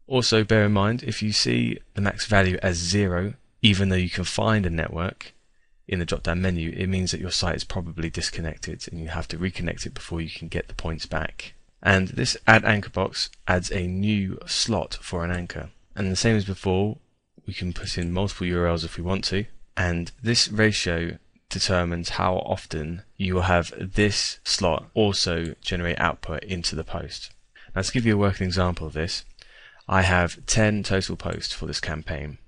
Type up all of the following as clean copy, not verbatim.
Also bear in mind, if you see the max value as 0, even though you can find a network in the drop down menu, it means that your site is probably disconnected and you have to reconnect it before you can get the points back. And this add anchor box adds a new slot for an anchor. And the same as before, we can put in multiple URLs if we want to. And this ratio determines how often you will have this slot also generate output into the post. Now to give you a working example of this, I have 10 total posts for this campaign.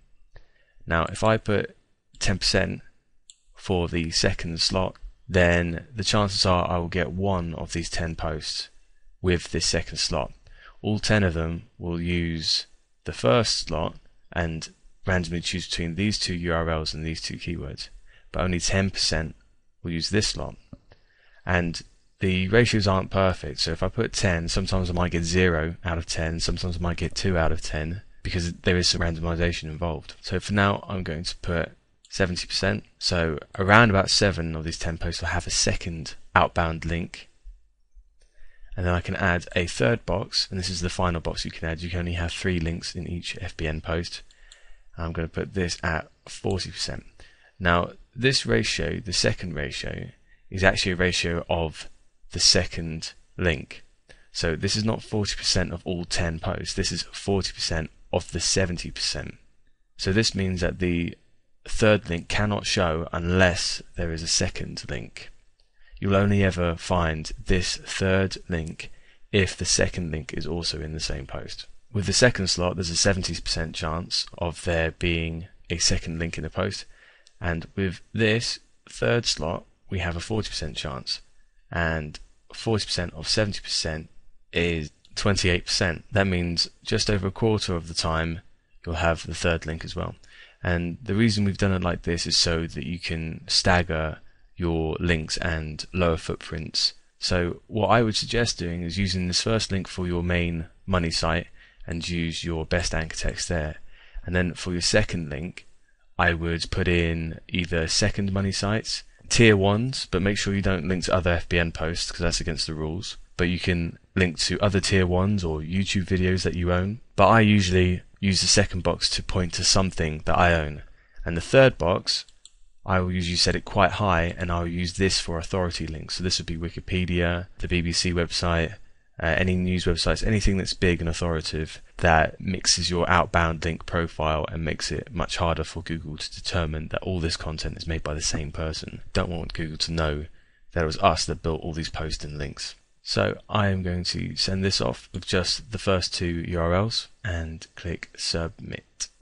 Now if I put 10% for the second slot, then the chances are I will get one of these 10 posts with this second slot. All 10 of them will use the first slot and randomly choose between these two URLs and these two keywords, but only 10% will use this slot. And the ratios aren't perfect, so if I put 10, sometimes I might get 0 out of 10, sometimes I might get 2 out of 10, because there is some randomization involved. So for now I'm going to put 70%, so around about 7 of these 10 posts will have a second outbound link. And then I can add a third box, and this is the final box you can add. You can only have 3 links in each FBN post. I'm going to put this at 40%. Now this ratio, the second ratio, is actually a ratio of the second link. So this is not 40% of all 10 posts, this is 40% of the 70%. So this means that the third link cannot show unless there is a second link. You'll only ever find this third link if the second link is also in the same post. With the second slot, there's a 70% chance of there being a second link in the post, and with this third slot we have a 40% chance, and 40% of 70% is 28%. That means just over a quarter of the time you'll have the third link as well. And the reason we've done it like this is so that you can stagger your links and lower footprints. So what I would suggest doing is using this first link for your main money site and use your best anchor text there. And then for your second link, I would put in either second money sites, tier 1s, but make sure you don't link to other FBN posts because that's against the rules. But you can link to other tier 1s or YouTube videos that you own. But I usually use the second box to point to something that I own. And the third box, I will usually set it quite high, and I'll use this for authority links. So this would be Wikipedia, the BBC website, any news websites, anything that's big and authoritative that mixes your outbound link profile and makes it much harder for Google to determine that all this content is made by the same person. Don't want Google to know that it was us that built all these posts and links. So I am going to send this off with just the first 2 URLs and click submit.